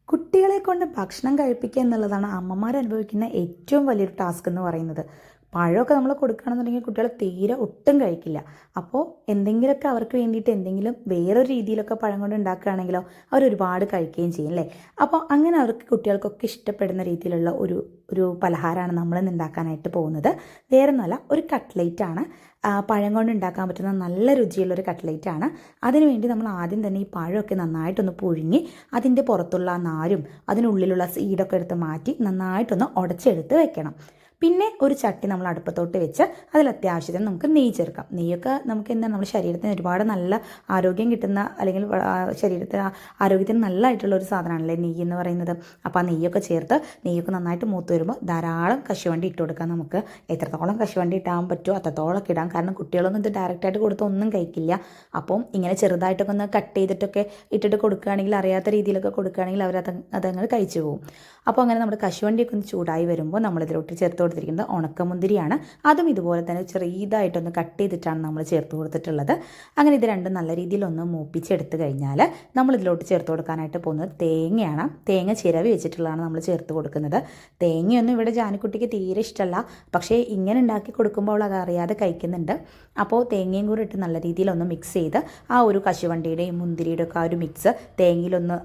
കുട്ടികളെ കൊണ്ട് ഭക്ഷണം കഴിപ്പിക്കുക എന്നുള്ളതാണ് അമ്മമാർ അനുഭവിക്കുന്ന ഏറ്റവും വലിയൊരു ടാസ്ക് എന്ന് പറയുന്നത്. പഴമൊക്കെ നമ്മൾ കൊടുക്കുകയാണെന്നുണ്ടെങ്കിൽ കുട്ടികൾ തീരെ ഒട്ടും കഴിക്കില്ല. അപ്പോൾ എന്തെങ്കിലുമൊക്കെ അവർക്ക് വേണ്ടിയിട്ട് എന്തെങ്കിലും വേറൊരു രീതിയിലൊക്കെ പഴം കൊണ്ട് ഉണ്ടാക്കുകയാണെങ്കിലോ അവരൊരുപാട് കഴിക്കുകയും ചെയ്യും അല്ലേ. അപ്പോൾ അങ്ങനെ അവർക്ക് കുട്ടികൾക്കൊക്കെ ഇഷ്ടപ്പെടുന്ന രീതിയിലുള്ള ഒരു ഒരു പലഹാരമാണ് നമ്മളിന്ന് ഉണ്ടാക്കാനായിട്ട് പോകുന്നത്. വേറൊന്നുമല്ല, ഒരു കട്ട്ലേറ്റാണ്. പഴം കൊണ്ട് ഉണ്ടാക്കാൻ പറ്റുന്ന നല്ല രുചിയുള്ളൊരു കട്ട്ലേറ്റാണ്. അതിനുവേണ്ടി നമ്മൾ ആദ്യം തന്നെ ഈ പഴമൊക്കെ നന്നായിട്ടൊന്ന് പുഴുങ്ങി അതിൻ്റെ പുറത്തുള്ള നാരും അതിനുള്ളിലുള്ള സീഡൊക്കെ എടുത്ത് മാറ്റി നന്നായിട്ടൊന്ന് ഉടച്ചെടുത്ത് വെക്കണം. പിന്നെ ഒരു ചട്ടി നമ്മൾ അടുപ്പത്തോട്ട് വെച്ച് അതിൽ അത്യാവശ്യത്തിന് നമുക്ക് നെയ്യ് ചേർക്കാം. നെയ്യൊക്കെ നമുക്ക് എന്താണ് നമ്മുടെ ശരീരത്തിന് ഒരുപാട് നല്ല ആരോഗ്യം കിട്ടുന്ന, അല്ലെങ്കിൽ ശരീരത്തിന് ആരോഗ്യത്തിന് നല്ലതായിട്ടുള്ള ഒരു സാധനമാണല്ലേ നെയ്യ് എന്ന് പറയുന്നത്. അപ്പോൾ ആ നെയ്യൊക്കെ ചേർത്ത് നെയ്യൊക്കെ നന്നായിട്ട് മൂത്ത് വരുമ്പോൾ ധാരാളം കശുവണ്ടി ഇട്ട് കൊടുക്കാം. നമുക്ക് എത്രത്തോളം കശുവണ്ടി ഇട്ടാൻ പറ്റുമോ അത്രത്തോളം ഇടാം. കാരണം കുട്ടികളൊന്നും ഇത് ഡയറക്റ്റായിട്ട് കൊടുത്ത് ഒന്നും കഴിക്കില്ല. അപ്പം ഇങ്ങനെ ചെറുതായിട്ടൊക്കെ ഒന്ന് കട്ട് ചെയ്തിട്ടൊക്കെ ഇട്ടിട്ട് കൊടുക്കുകയാണെങ്കിൽ, അറിയാത്ത രീതിയിലൊക്കെ കൊടുക്കുകയാണെങ്കിൽ അതങ്ങനെ കഴിച്ചു പോകും. അപ്പോൾ അങ്ങനെ നമ്മുടെ കശുവണ്ടിയൊക്കെ ഒന്ന് ചൂടായി വരുമ്പോൾ നമ്മളിതിലോട്ട് ചേർത്ത് കൊടുത്തിരിക്കുന്നത് ഉണക്കമുന്തിരിയാണ്. അതും ഇതുപോലെ തന്നെ ചെറിയതായിട്ടൊന്ന് കട്ട് ചെയ്തിട്ടാണ് നമ്മൾ ചേർത്ത് കൊടുത്തിട്ടുള്ളത്. അങ്ങനെ ഇത് രണ്ടും നല്ല രീതിയിലൊന്ന് മൂപ്പിച്ചെടുത്ത് കഴിഞ്ഞാൽ നമ്മളിതിലോട്ട് ചേർത്ത് കൊടുക്കാനായിട്ട് പോകുന്നത് തേങ്ങയാണ്. തേങ്ങ ചിരവി വെച്ചിട്ടുള്ളതാണ് നമ്മൾ ചേർത്ത് കൊടുക്കുന്നത്. തേങ്ങയൊന്നും ഇവിടെ ജാനിക്കുട്ടിക്ക് തീരെ ഇഷ്ടമല്ല, പക്ഷേ ഇങ്ങനെ ഉണ്ടാക്കി കൊടുക്കുമ്പോൾ അത് അറിയാതെ കഴിക്കുന്നുണ്ട്. അപ്പോൾ തേങ്ങയും കൂടി ഇട്ട് നല്ല രീതിയിലൊന്ന് മിക്സ് ചെയ്ത് ആ ഒരു കശുവണ്ടിയുടെയും മുന്തിരിയുടെ ഒക്കെ ആ ഒരു മിക്സ് തേങ്ങയിലൊന്ന്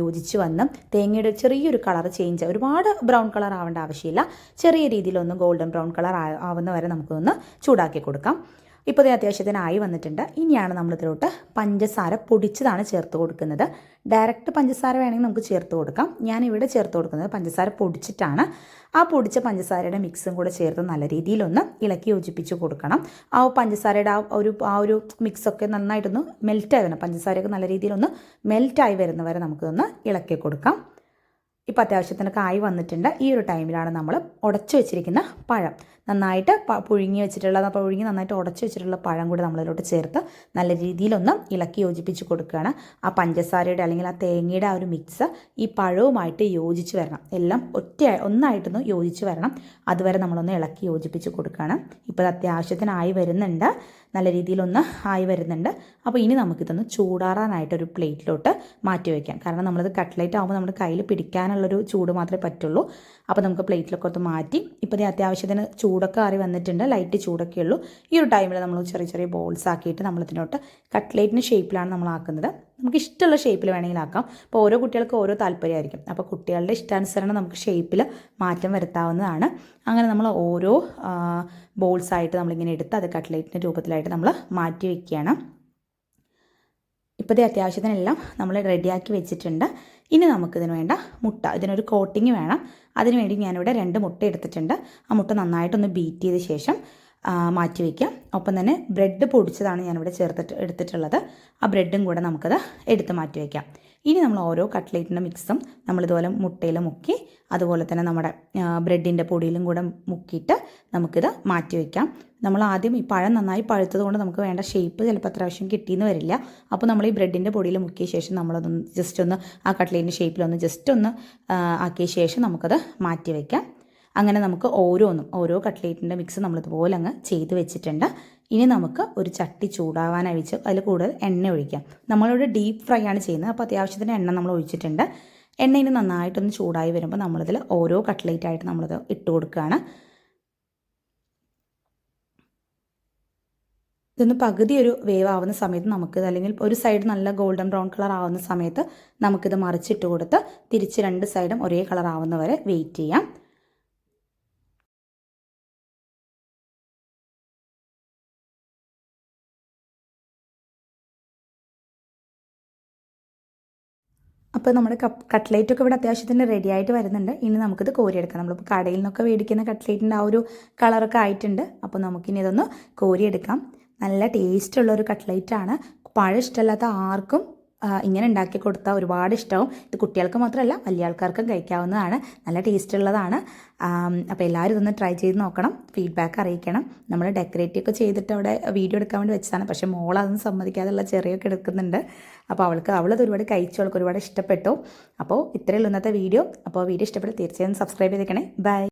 യോജിച്ച് വന്ന് തേങ്ങയുടെ ചെറിയൊരു കളർ ചേഞ്ച്, ഒരുപാട് ബ്രൗൺ കളർ ആവേണ്ട ആവശ്യമില്ല, ചെറിയ രീതിയിലൊന്ന് ഗോൾഡൻ ബ്രൗൺ കളർ ആവുന്ന വരെ നമുക്കൊന്ന് ചൂടാക്കി കൊടുക്കാം. ഇപ്പോൾ ഇത് അത്യാവശ്യത്തിനായി വന്നിട്ടുണ്ട്. ഇനിയാണ് നമ്മളിതിലോട്ട് പഞ്ചസാര പൊടിച്ചതാണ് ചേർത്ത് കൊടുക്കുന്നത്. ഡയറക്റ്റ് പഞ്ചസാര വേണമെങ്കിൽ നമുക്ക് ചേർത്ത് കൊടുക്കാം. ഞാനിവിടെ ചേർത്ത് കൊടുക്കുന്നത് പഞ്ചസാര പൊടിച്ചിട്ടാണ്. ആ പൊടിച്ച പഞ്ചസാരയുടെ മിക്സും കൂടെ ചേർത്ത് നല്ല രീതിയിലൊന്ന് ഇളക്കി യോജിപ്പിച്ച് കൊടുക്കണം. ആ പഞ്ചസാരയുടെ ആ ഒരു മിക്സൊക്കെ നന്നായിട്ടൊന്ന് മെൽറ്റായി വരണം. പഞ്ചസാരയൊക്കെ നല്ല രീതിയിലൊന്ന് മെൽറ്റായി വരുന്നവരെ നമുക്കൊന്ന് ഇളക്കി കൊടുക്കാം. ഇപ്പോൾ അത്യാവശ്യത്തിനൊക്കെ ആയി വന്നിട്ടുണ്ട്. ഈ ഒരു ടൈമിലാണ് നമ്മൾ ഉടച്ചു വെച്ചിരിക്കുന്ന പഴം നന്നായിട്ട് പുഴുങ്ങി നന്നായിട്ട് ഉടച്ചു വെച്ചിട്ടുള്ള പഴം കൂടി നമ്മളിലോട്ട് ചേർത്ത് നല്ല രീതിയിലൊന്ന് ഇളക്കി യോജിപ്പിച്ച് കൊടുക്കുകയാണ്. ആ പഞ്ചസാരയുടെ അല്ലെങ്കിൽ ആ തേങ്ങയുടെ ആ ഒരു മിക്സ് ഈ പഴവുമായിട്ട് യോജിച്ച് വരണം. എല്ലാം ഒന്നായിട്ടൊന്ന് യോജിച്ച് വരണം. അതുവരെ നമ്മളൊന്ന് ഇളക്കി യോജിപ്പിച്ച് കൊടുക്കുകയാണ്. ഇപ്പോൾ അത്യാവശ്യത്തിനായി വരുന്നുണ്ട്, നല്ല രീതിയിലൊന്ന് ആയി വരുന്നുണ്ട്. അപ്പോൾ ഇനി നമുക്കിതൊന്ന് ചൂടാറാനായിട്ടൊരു പ്ലേറ്റിലോട്ട് മാറ്റി വയ്ക്കാം. കാരണം നമ്മളത് കട്ട്ലേറ്റ് ആകുമ്പോൾ നമ്മുടെ കയ്യിൽ പിടിക്കാനുള്ളൊരു ചൂട് മാത്രമേ പറ്റുള്ളൂ. അപ്പോൾ നമുക്ക് പ്ലേറ്റിലൊക്കെ ഒന്ന് മാറ്റി. ഇപ്പോൾ അത്യാവശ്യത്തിന് ചൂടൊക്കെ ആറി വന്നിട്ടുണ്ട്, ലൈറ്റ് ചൂടൊക്കെ ഉള്ളൂ. ഈ ഒരു ടൈമിൽ നമ്മൾ ചെറിയ ചെറിയ ബോൾസ് ആക്കിയിട്ട് നമ്മളിതിനോട്ട് കട്ട്ലേറ്റിന് ഷേപ്പിലാണ് നമ്മൾ ആക്കുന്നത്. നമുക്ക് ഇഷ്ടമുള്ള ഷേപ്പിൽ വേണമെങ്കിൽ ആക്കാം. അപ്പോൾ ഓരോ കുട്ടികൾക്ക് ഓരോ താല്പര്യമായിരിക്കും. അപ്പോൾ കുട്ടികളുടെ ഇഷ്ടാനുസരണം നമുക്ക് ഷേപ്പിൽ മാറ്റം വരുത്താവുന്നതാണ്. അങ്ങനെ നമ്മൾ ഓരോ ബോൾസായിട്ട് നമ്മളിങ്ങനെ എടുത്ത് അത് കട്ട്ലേറ്റിൻ്റെ രൂപത്തിലായിട്ട് നമ്മൾ മാറ്റി വയ്ക്കുകയാണ്. ഇപ്പോൾ അത്യാവശ്യത്തിനെല്ലാം നമ്മൾ റെഡിയാക്കി വെച്ചിട്ടുണ്ട്. ഇനി നമുക്കിതിന് വേണ്ട മുട്ട, ഇതിനൊരു കോട്ടിങ് വേണം. അതിനുവേണ്ടി ഞാനിവിടെ 2 മുട്ട എടുത്തിട്ടുണ്ട്. ആ മുട്ട നന്നായിട്ടൊന്ന് ബീറ്റ് ചെയ്ത ശേഷം മാറ്റി വയ്ക്കാം. ഒപ്പം തന്നെ ബ്രെഡ് പൊടിച്ചതാണ് ഞാനിവിടെ എടുത്തിട്ടുള്ളത്. ആ ബ്രെഡും കൂടെ നമുക്കത് എടുത്ത് മാറ്റി വയ്ക്കാം. ഇനി നമ്മൾ ഓരോ കട്ട്ലേറ്റിൻ്റെ മിക്സും നമ്മളിതുപോലെ മുട്ടയിൽ മുക്കി അതുപോലെ തന്നെ നമ്മുടെ ബ്രെഡിൻ്റെ പൊടിയിലും കൂടെ മുക്കിയിട്ട് നമുക്കിത് മാറ്റി വയ്ക്കാം. നമ്മൾ ആദ്യം ഈ പഴം നന്നായി പഴുത്തത് കൊണ്ട് നമുക്ക് വേണ്ട ഷേപ്പ് ചിലപ്പോൾ അത്യാവശ്യം കിട്ടിയെന്ന് വരില്ല. അപ്പോൾ നമ്മൾ ഈ ബ്രെഡിൻ്റെ പൊടിയിൽ മുക്കിയ ശേഷം നമ്മളതൊന്ന് ജസ്റ്റ് ഒന്ന് ആ കട്ട്ലേറ്റിൻ്റെ ഷേപ്പിലൊന്ന് ജസ്റ്റ് ഒന്ന് ആക്കിയ ശേഷം നമുക്കത് മാറ്റി വയ്ക്കാം. അങ്ങനെ നമുക്ക് ഓരോ കട്ട്ലേറ്റിൻ്റെ മിക്സ് നമ്മളിതുപോലെ അങ്ങ് ചെയ്ത് വെച്ചിട്ടുണ്ട്. ഇനി നമുക്ക് ഒരു ചട്ടി ചൂടാവാനായി വെച്ച് അതിൽ കൂടുതൽ എണ്ണ ഒഴിക്കാം. നമ്മളിവിടെ ഡീപ്പ് ഫ്രൈ ആണ് ചെയ്യുന്നത്. അപ്പോൾ അത്യാവശ്യത്തിന് എണ്ണ നമ്മൾ ഒഴിച്ചിട്ടുണ്ട്. എണ്ണ ഇനി നന്നായിട്ടൊന്ന് ചൂടായി വരുമ്പോൾ നമ്മളിതിൽ ഓരോ കട്ട്ലേറ്റായിട്ട് നമ്മളത് ഇട്ട് കൊടുക്കുകയാണ്. ഇതൊന്ന് പകുതി ഒരു വേവ് ആവുന്ന സമയത്ത് നമുക്കിത്, അല്ലെങ്കിൽ ഒരു സൈഡ് നല്ല ഗോൾഡൻ ബ്രൗൺ കളർ ആവുന്ന സമയത്ത് നമുക്കിത് മറിച്ചിട്ട് കൊടുത്ത് തിരിച്ച് 2 സൈഡും ഒരേ കളർ ആവുന്നവരെ വെയിറ്റ് ചെയ്യാം. അപ്പോൾ നമ്മുടെ കട്ട്ലേറ്റൊക്കെ ഇവിടെ അത്യാവശ്യത്തിന് റെഡി ആയിട്ട് വരുന്നുണ്ട്. ഇനി നമുക്കിത് കോരിയെടുക്കാം. നമ്മളിപ്പോൾ കടയിൽ നിന്നൊക്കെ മേടിക്കുന്ന കട്ട്ലേറ്റിൻ്റെ ആ ഒരു കളറൊക്കെ ആയിട്ടുണ്ട്. അപ്പോൾ നമുക്കിനി ഇതൊന്ന് കോരിയെടുക്കാം. നല്ല ടേസ്റ്റുള്ളൊരു കട്ട്ലേറ്റാണ്. പഴം ഇഷ്ടമല്ലാത്ത ആർക്കും ഇങ്ങനെ ഉണ്ടാക്കി കൊടുത്താൽ ഒരുപാട് ഇഷ്ടമാവും. ഇത് കുട്ടികൾക്ക് മാത്രമല്ല വലിയ ആൾക്കാർക്കും കഴിക്കാവുന്നതാണ്. നല്ല ടേസ്റ്റുള്ളതാണ്. അപ്പോൾ എല്ലാവരും ഇതൊന്ന് ട്രൈ ചെയ്ത് നോക്കണം, ഫീഡ്ബാക്ക് അറിയിക്കണം. നമ്മൾ ഡെക്കറേറ്റ് ഒക്കെ ചെയ്തിട്ട് അവിടെ വീഡിയോ എടുക്കാൻ വേണ്ടി വെച്ചതാണ്. പക്ഷേ മോളതൊന്നും സമ്മതിക്കാതെയുള്ള ചെറിയൊക്കെ എടുക്കുന്നുണ്ട്. അപ്പോൾ അവളത് ഒരുപാട് കഴിച്ചു, അവൾക്ക് ഒരുപാട് ഇഷ്ടപ്പെട്ടു. അപ്പോൾ ഇത്രയേ ഉള്ളൂ ഇന്നത്തെ വീഡിയോ. അപ്പോൾ വീഡിയോ ഇഷ്ടപ്പെട്ട് തീർച്ചയായും സബ്സ്ക്രൈബ് ചെയ്തേക്കണേ. ബൈ.